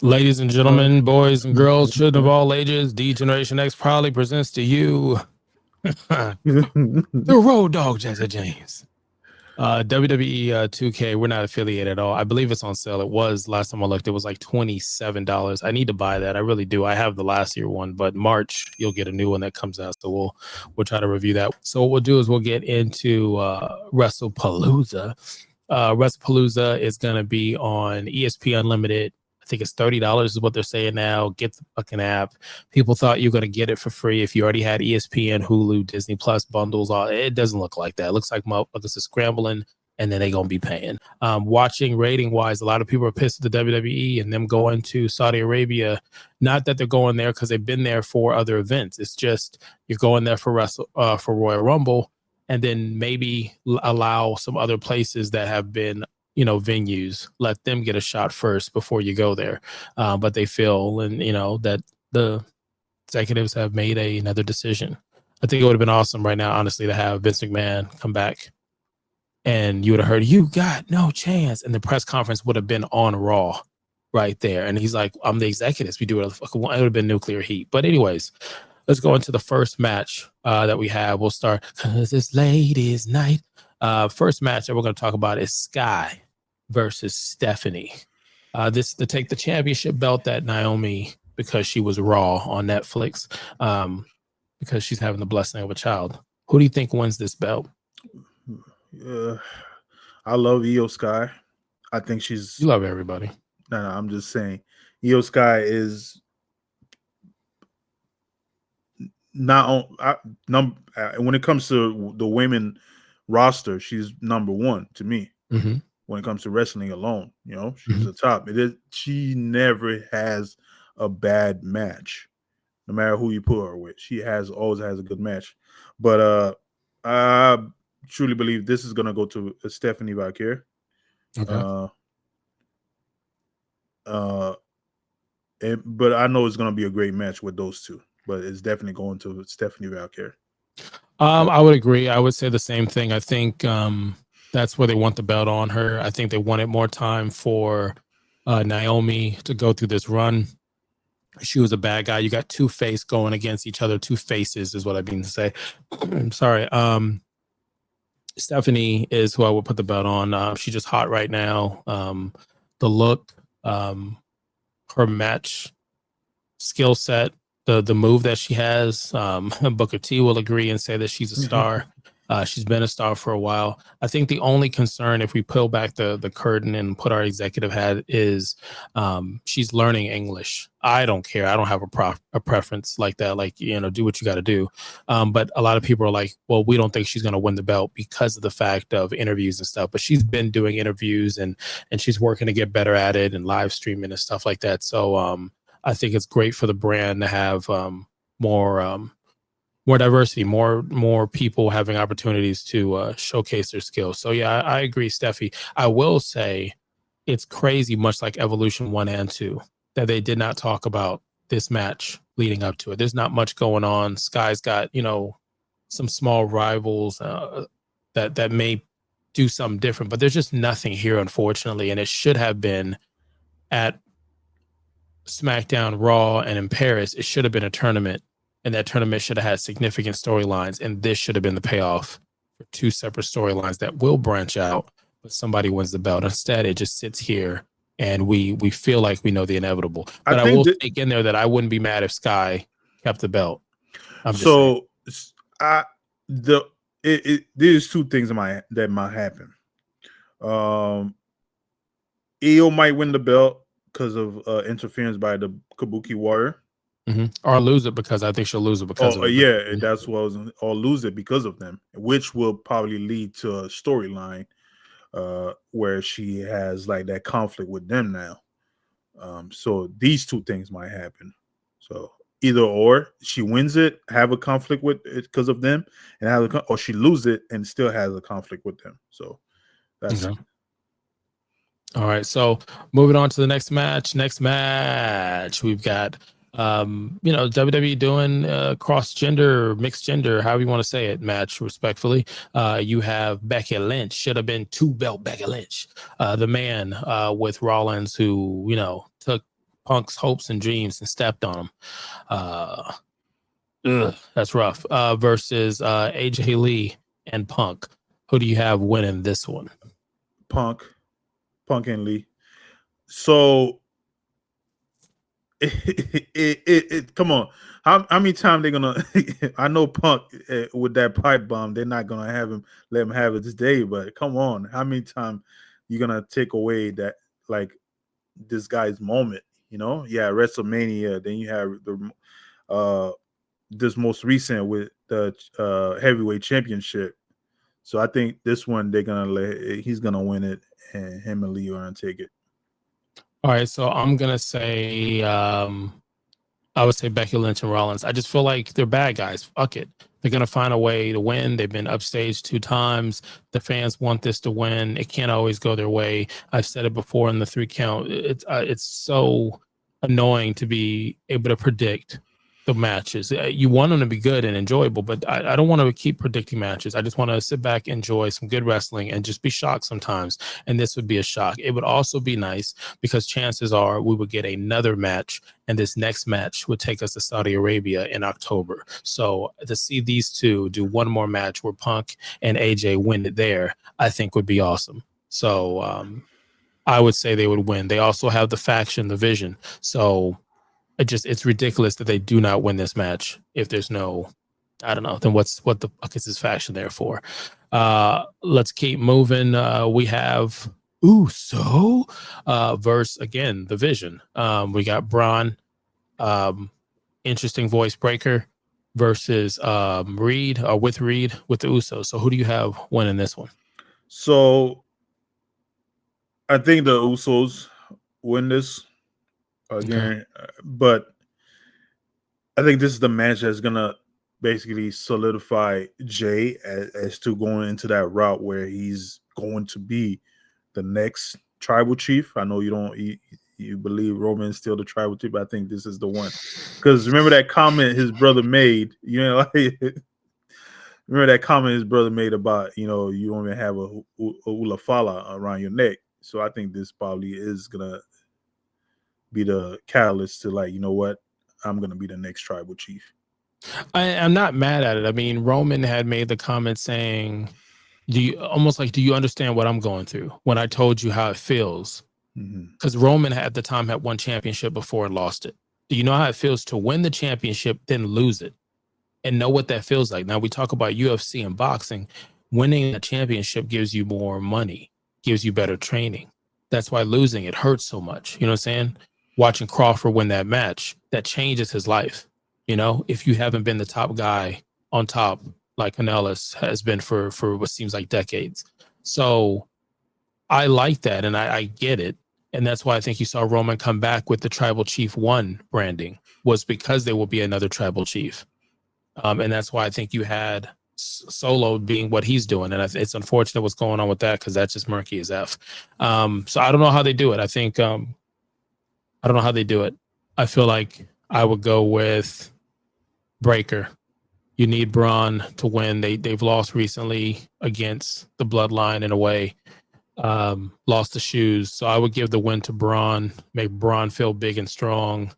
Ladies and gentlemen, boys and girls, children of all ages, D Generation X proudly presents to you the Road Dog Jesse James. WWE 2K, we're not affiliated at all. I believe it's on sale. It was last time I looked, it was like $27. I need to buy that. I really do. I have the last year one, but March you'll get a new one that comes out. So we'll try to review that. So what we'll do is we'll get into Wrestlepalooza. Wrestlepalooza is gonna be on ESPN Unlimited. I think it's $30 is what they're saying now. Get the fucking app. People thought you were going to get it for free if you already had ESPN, Hulu, Disney Plus bundles. It doesn't look like that. It looks like motherfuckers are scrambling and then they're going to be paying. Watching rating wise, a lot of people are pissed at the WWE and them going to Saudi Arabia. Not that they're going there because they've been there for other events. It's just you're going there for Royal Rumble and then maybe allow some other places that have been venues, let them get a shot first before you go there. But they feel, and that the executives have made another decision. I think it would have been awesome right now, honestly, to have Vince McMahon come back and you would have heard, "You got no chance." And the press conference would have been on Raw right there. And he's like, "I'm the executives. We do whatever the fuck we want." It would have been nuclear heat. But anyways, let's go into the first match that we have. We'll start because it's ladies' night. First match that we're going to talk about is Sky versus Stephanie. This to take the championship belt that Naomi, because she was Raw on Netflix, because she's having the blessing of a child. Who do you think wins this belt? I love Io Sky. I think she's. You love everybody. No, I'm just saying. Io Sky is not on. When it comes to the women roster, she's number one to me. Mm-hmm. When it comes to wrestling alone, she's the top. She never has a bad match, no matter who you put her with. She always has a good match. But I truly believe this is gonna go to Stephanie Valkyrie. Okay. But I know it's gonna be a great match with those two. But it's definitely going to Stephanie Valkyrie. I would agree. I would say the same thing. I think that's where they want the belt on her. I think they wanted more time for Naomi to go through this run. She was a bad guy. You got two faces going against each other. Two faces is what I mean to say. I'm sorry. Stephanie is who I would put the belt on. She's just hot right now. The look, her match skill set, the move that she has. Booker T will agree and say that she's a star. She's been a star for a while. I think the only concern, if we peel back the curtain and put our executive hat, is she's learning English. I don't care. I don't have a preference like that. Like, do what you got to do. But a lot of people are like, well, we don't think she's going to win the belt because of the fact of interviews and stuff. But she's been doing interviews and she's working to get better at it and live streaming and stuff like that. So I think it's great for the brand to have more diversity, more people having opportunities to showcase their skills. So yeah, I agree, Steffi. I will say it's crazy, much like Evolution 1 and 2, that they did not talk about this match leading up to it. There's not much going on. Sky's got, some small rivals that may do something different, but there's just nothing here, unfortunately. And it should have been at SmackDown, Raw, and in Paris. It should have been a tournament. And that tournament should have had significant storylines, and this should have been the payoff for two separate storylines that will branch out, but somebody wins the belt. Instead, it just sits here, and we feel like we know the inevitable. But I will take in there that I wouldn't be mad if Sky kept the belt. There's two things that might happen. Io might win the belt because of interference by the Kabuki Warrior. Mm-hmm. Or lose it because I think she'll lose it because of them. That's what I was, or lose it because of them, which will probably lead to a storyline where she has like that conflict with them now. So these two things might happen. So either or, she wins it, have a conflict with it because of them, and or she lose it and still has a conflict with them. So that's okay. All right. So moving on to the next match. We've got WWE doing cross gender, mixed gender, however you want to say it, match respectfully. You have Becky Lynch, should have been 2-belt Becky Lynch, the man with Rollins, who took Punk's hopes and dreams and stepped on him. That's rough. Versus AJ Lee and Punk. Who do you have winning this one? Punk and Lee. So come on. How many times they're gonna I know Punk with that pipe bomb, they're not gonna let him have it today, but come on, how many times you're gonna take away that, like, this guy's moment, WrestleMania, then you have the this most recent with the heavyweight championship. So I think this one he's gonna win it, and him and Lee are gonna take it. All right, so I'm gonna say I would say Becky Lynch and Rollins. I just feel like they're bad guys. Fuck it. They're going to find a way to win. They've been upstaged 2 times. The fans want this to win. It can't always go their way. I've said it before in the 3 count. It's so annoying to be able to predict the matches. You want them to be good and enjoyable, but I don't want to keep predicting matches. I just want to sit back, enjoy some good wrestling, and just be shocked sometimes. And this would be a shock. It would also be nice because chances are we would get another match, and this next match would take us to Saudi Arabia in October. So to see these two do one more match where Punk and AJ win it there, I think would be awesome. So I would say they would win. They also have the faction, the Vision. So it's ridiculous that they do not win this match. If there's no, I don't know, then what the fuck is this faction there for? Let's keep moving. We have Uso versus, again, the Vision. We got Braun, interesting voice breaker, versus Reed, with the Usos. So who do you have winning this one? So I think the Usos win this again, but I think this is the match that's gonna basically solidify Jay as to going into that route where he's going to be the next tribal chief. I know you believe Roman's still the tribal chief, but I think this is the one. Because remember that comment his brother made, remember that comment his brother made about, you don't even have a ulafala around your neck. So I think this probably is gonna be the catalyst to, like, you know what, I'm gonna be the next tribal chief. I'm not mad at it. I mean, Roman had made the comment saying, do you understand what I'm going through when I told you how it feels? Because Roman at the time had won championship before and lost it. Do you know how it feels to win the championship, then lose it, and know what that feels like? Now we talk about UFC and boxing. Winning a championship gives you more money, gives you better training. That's why losing it hurts so much. You know what I'm saying? Watching Crawford win that match, that changes his life. If you haven't been the top guy on top, like Canellis has been for what seems like decades. So I like that, and I get it. And that's why I think you saw Roman come back with the Tribal Chief 1 branding, was because there will be another Tribal Chief. And that's why I think you had Solo being what he's doing. And it's unfortunate what's going on with that, because that's just murky as F. So I don't know how they do it. I think, I don't know how they do it. I feel like I would go with Breaker. You need Braun to win. They've lost recently against the Bloodline in a way. Lost the shoes. So I would give the win to Braun, make Braun feel big and strong.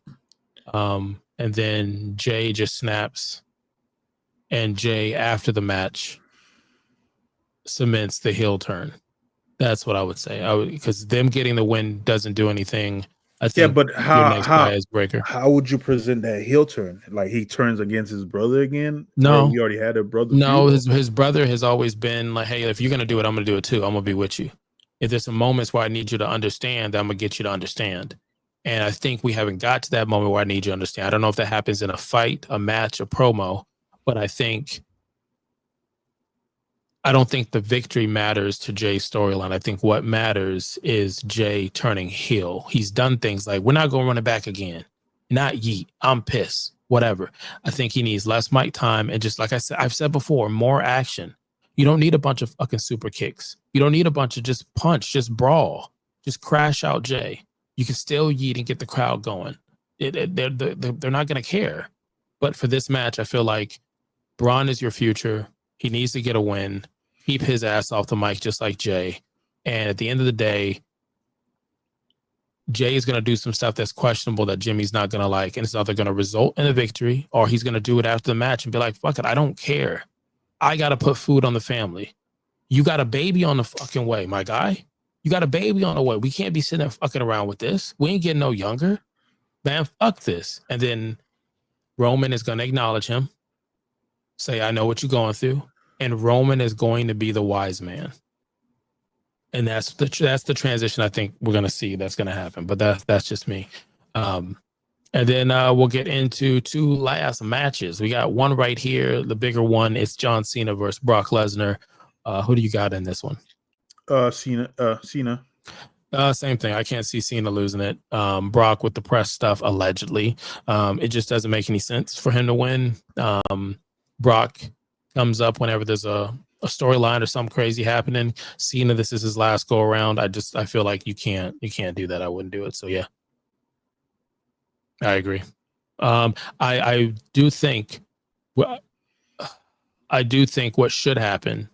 And then Jay just snaps. And Jay, after the match, cements the heel turn. That's what I would say. Because them getting the win doesn't do anything. I think but your next guy is Breaker. How would you present that heel turn? Like, he turns against his brother again? No, he already had a brother. No, his brother has always been like, hey, if you're gonna do it, I'm gonna do it too. I'm gonna be with you. If there's some moments where I need you to understand, I'm gonna get you to understand. And I think we haven't got to that moment where I need you to understand. I don't know if that happens in a fight, a match, a promo, but I don't think the victory matters to Jay's storyline. I think what matters is Jay turning heel. He's done things like, we're not going to run it back again. Not yeet. I'm pissed. Whatever. I think he needs less mic time. And just like I've said before, more action. You don't need a bunch of fucking super kicks. You don't need a bunch of just punch, just brawl. Just crash out Jay. You can still yeet and get the crowd going. They're not going to care. But for this match, I feel like Braun is your future. He needs to get a win, keep his ass off the mic just like Jay. And at the end of the day, Jay is going to do some stuff that's questionable that Jimmy's not going to like, and it's either going to result in a victory or he's going to do it after the match and be like, fuck it, I don't care. I got to put food on the family. You got a baby on the fucking way, my guy. You got a baby on the way. We can't be sitting there fucking around with this. We ain't getting no younger. Man, fuck this. And then Roman is going to acknowledge him, say, I know what you're going through. And Roman is going to be the wise man. And that's the transition I think we're going to see that's going to happen. But that's just me. And then we'll get into 2 last matches. We got one right here. The bigger one is John Cena versus Brock Lesnar. Who do you got in this one? Cena. Same thing. I can't see Cena losing it. Brock with the press stuff, allegedly. It just doesn't make any sense for him to win. Brock comes up whenever there's a storyline or something crazy happening. Cena, this is his last go around. I feel like you can't do that. I wouldn't do it. So yeah, I agree. I do think what should happen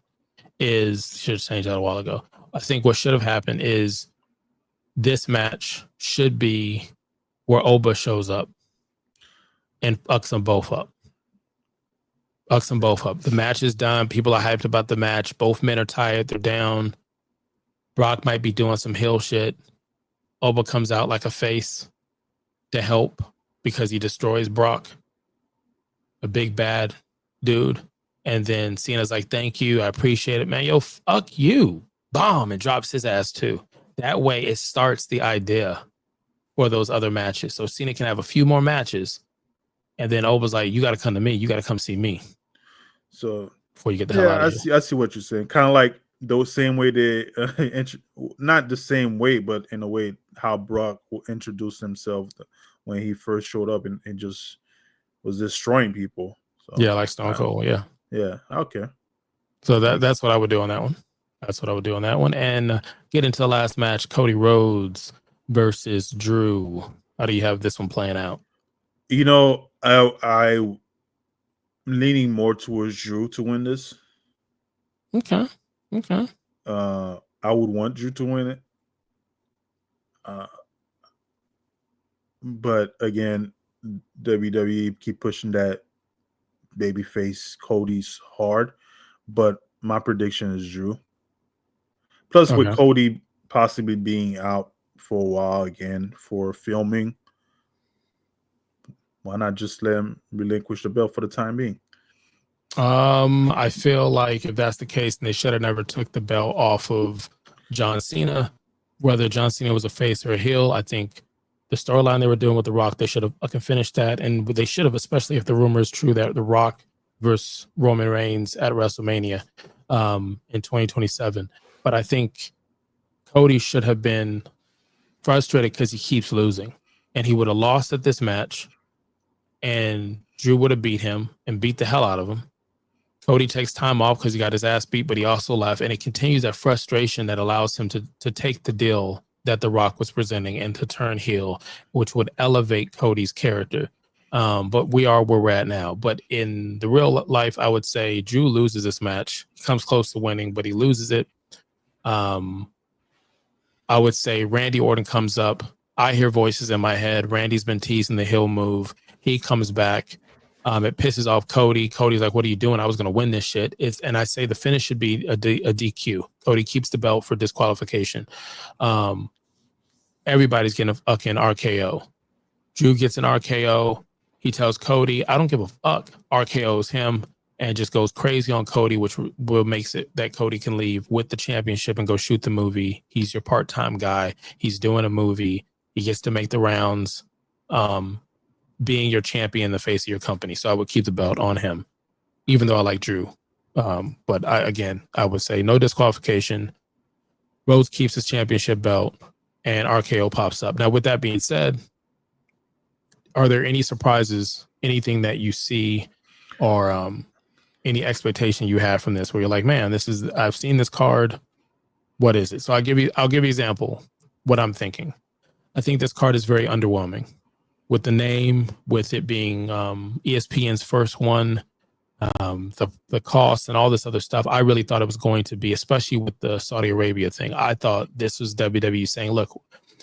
is, should have changed that a while ago. I think what should have happened is this match should be where Oba shows up and fucks them both up. The match is done. People are hyped about the match. Both men are tired. They're down. Brock might be doing some heel shit. Oba comes out like a face to help because he destroys Brock, a big bad dude. And then Cena's like, thank you. I appreciate it, man. Yo, fuck you. Bomb, and drops his ass too. That way it starts the idea for those other matches. So Cena can have a few more matches. And then Oba's like, you got to come to me. You got to come see me. So before you get the hell out of here. I see what you're saying. Kind of like the same way they, not the same way, but in a way how Brock introduced himself when he first showed up and just was destroying people. So, yeah, like Stone Cold. Yeah. Yeah. Okay. So that's what I would do on that one. And get into the last match, Cody Rhodes versus Drew. How do you have this one playing out? You know, I'm leaning more towards Drew to win this. Okay. I would want Drew to win it. But again, WWE keep pushing that babyface Cody's hard. But my prediction is Drew. Plus, with Cody possibly being out for a while again for filming, why not just let him relinquish the belt for the time being? I feel like if that's the case, then they should have never took the belt off of John Cena. Whether John Cena was a face or a heel, I think the storyline they were doing with The Rock, they should have fucking finished that. And they should have, especially if the rumor is true that The Rock versus Roman Reigns at WrestleMania in 2027. But I think Cody should have been frustrated because he keeps losing. And he would have lost at this match. And Drew would have beat him and beat the hell out of him. Cody takes time off because he got his ass beat, but he also left. And it continues that frustration that allows him to take the deal that The Rock was presenting and to turn heel, which would elevate Cody's character. But we are where we're at now. But in the real life, I would say Drew loses this match. He comes close to winning, but he loses it. I would say Randy Orton comes up. I hear voices in my head. Randy's been teasing the heel move. He comes back. It pisses off Cody. Cody's like, what are you doing? I was going to win this shit. And I say the finish should be a DQ. Cody keeps the belt for disqualification. Everybody's getting a fucking RKO. Drew gets an RKO. He tells Cody, I don't give a fuck. RKO's him and just goes crazy on Cody, which will makes it that Cody can leave with the championship and go shoot the movie. He's your part-time guy. He's doing a movie. He gets to make the rounds. Being your champion, the face of your company. So I would keep the belt on him, even though I like Drew. But I would say no disqualification. Rhodes keeps his championship belt and RKO pops up. Now, with that being said, are there any surprises, anything that you see or any expectation you have from this where you're like, man, I've seen this card. What is it? So I'll give you an example. What I'm thinking. I think this card is very underwhelming. With the name, with it being ESPN's first one, the cost and all this other stuff, I really thought it was going to be, especially with the Saudi Arabia thing. I thought this was WWE saying, look,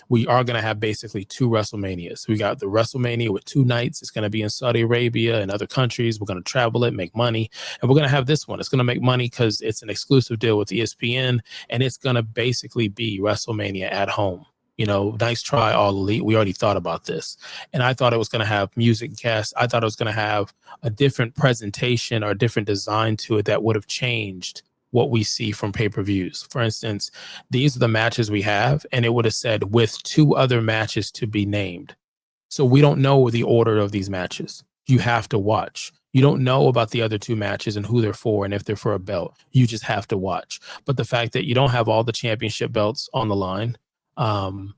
we are going to have basically 2 WrestleManias. We got the WrestleMania with 2 nights. It's going to be in Saudi Arabia and other countries. We're going to travel it, make money. And we're going to have this one. It's going to make money because it's an exclusive deal with ESPN, and it's going to basically be WrestleMania at home. Nice try, All Elite. We already thought about this. And I thought it was going to have music cast. I thought it was going to have a different presentation or a different design to it that would have changed what we see from pay-per-views. For instance, these are the matches we have, and it would have said with 2 other matches to be named. So we don't know the order of these matches. You have to watch. You don't know about the other 2 matches and who they're for and if they're for a belt. You just have to watch. But the fact that you don't have all the championship belts on the line, I'm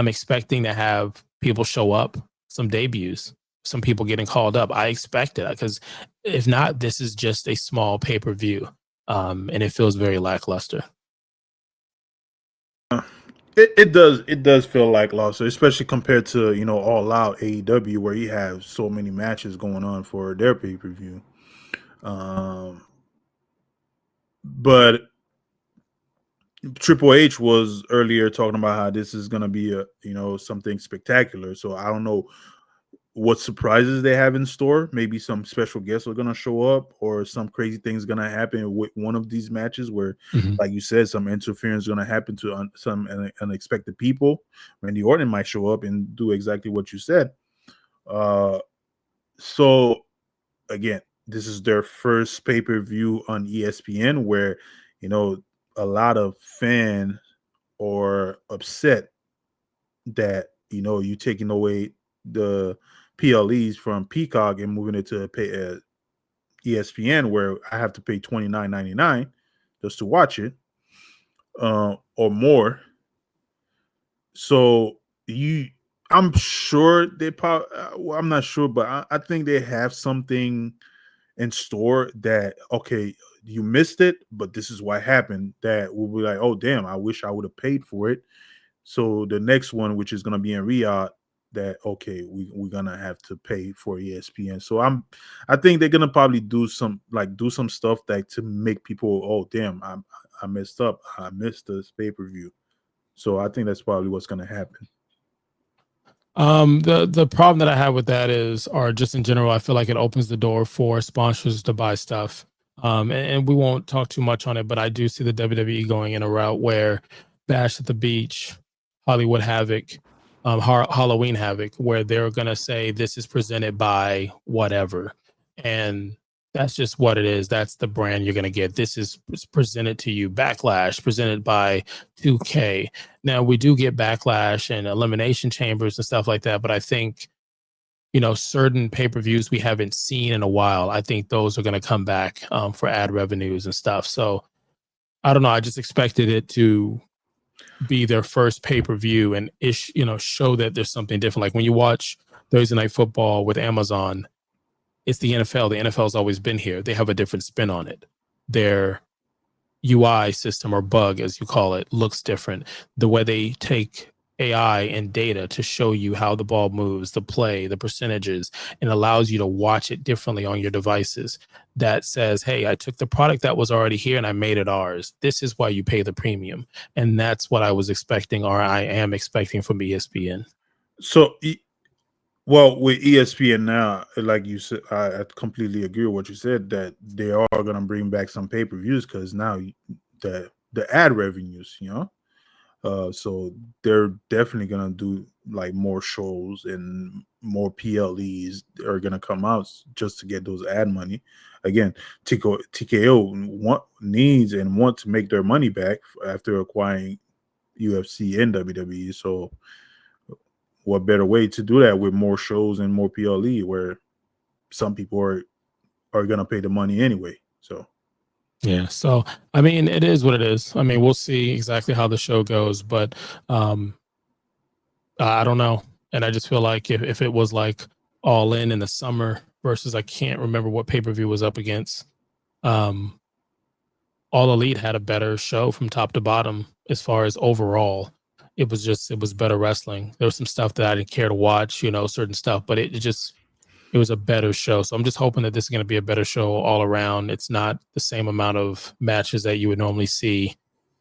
expecting to have people show up, some debuts, some people getting called up. I expect it because if not, this is just a small pay-per-view, and it feels very lackluster. It does feel lackluster, especially compared to All Out AEW, where you have so many matches going on for their pay-per-view. But Triple H was earlier talking about how this is going to be something spectacular. So I don't know what surprises they have in store. Maybe some special guests are going to show up, or some crazy things going to happen with one of these matches where, like you said, some interference is going to happen to some unexpected people. Randy Orton might show up and do exactly what you said. So again, this is their first pay-per-view on ESPN where, a lot of fans are upset that, you taking away the PLEs from Peacock and moving it to ESPN, where I have to pay $29.99 just to watch it, or more. So I'm sure they probably, I'm not sure, but I think they have something in store that, okay, you missed it, but this is what happened. That will be like, oh damn, I wish I would have paid for it. So the next one, which is gonna be in Riyadh, that okay, we're gonna have to pay for ESPN. So I think they're gonna probably do some stuff that to make people, oh damn, I messed up, I missed this pay-per-view. So I think that's probably what's gonna happen. The problem that I have with that is, or just in general, I feel like it opens the door for sponsors to buy stuff. And we won't talk too much on it, but I do see the WWE going in a route where Bash at the Beach, Hollywood Havoc, Halloween Havoc, where they're gonna say this is presented by whatever, and that's just what it is. That's the brand you're gonna get. This is presented to you. Backlash presented by 2K. Now we do get Backlash and Elimination Chambers and stuff like that, but I think certain pay-per-views we haven't seen in a while, I think those are going to come back for ad revenues and stuff. So I don't know. I just expected it to be their first pay-per-view and show that there's something different. Like when you watch Thursday Night Football with Amazon, it's the NFL. The NFL's always been here. They have a different spin on it. Their UI system, or bug as you call it, looks different. The way they take AI and data to show you how the ball moves, the play, the percentages, and allows you to watch it differently on your devices. That says, hey, I took the product that was already here and I made it ours. This is why you pay the premium. And that's what I was expecting, or I am expecting from ESPN. So, well, with ESPN now, like you said, I completely agree with what you said, that they are going to bring back some pay-per-views because now the ad revenues, so they're definitely gonna do like more shows, and more PLEs are gonna come out just to get those ad money. Again, TKO needs and want to make their money back after acquiring UFC and WWE. So what better way to do that with more shows and more PLE, where some people are gonna pay the money anyway. So yeah, so I mean, it is what it is. I mean, we'll see exactly how the show goes, but I don't know. And I just feel like if it was like All In the summer versus, I can't remember what pay-per-view was up against, All Elite had a better show from top to bottom as far as overall. It was better wrestling. There was some stuff that I didn't care to watch, certain stuff, but it was a better show. So I'm just hoping that this is going to be a better show all around. It's not the same amount of matches that you would normally see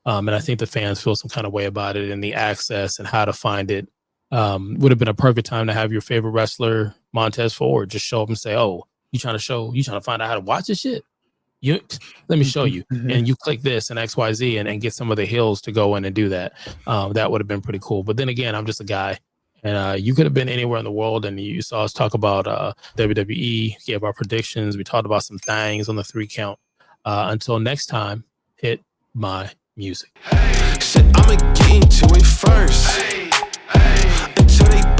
And I think the fans feel some kind of way about it, and the access and how to find it would have been a perfect time to have your favorite wrestler, Montez Ford, just show up and say, "Oh, you trying to find out how to watch this shit? Let me show you." And you click this and XYZ and get some of the heels to go in and do that. That would have been pretty cool. But then again, I'm just a guy. And you could have been anywhere in the world, and you saw us talk about WWE, gave our predictions. We talked about some things on the 3 count. Until next time, hit my music. Said I'ma get into it first. Until they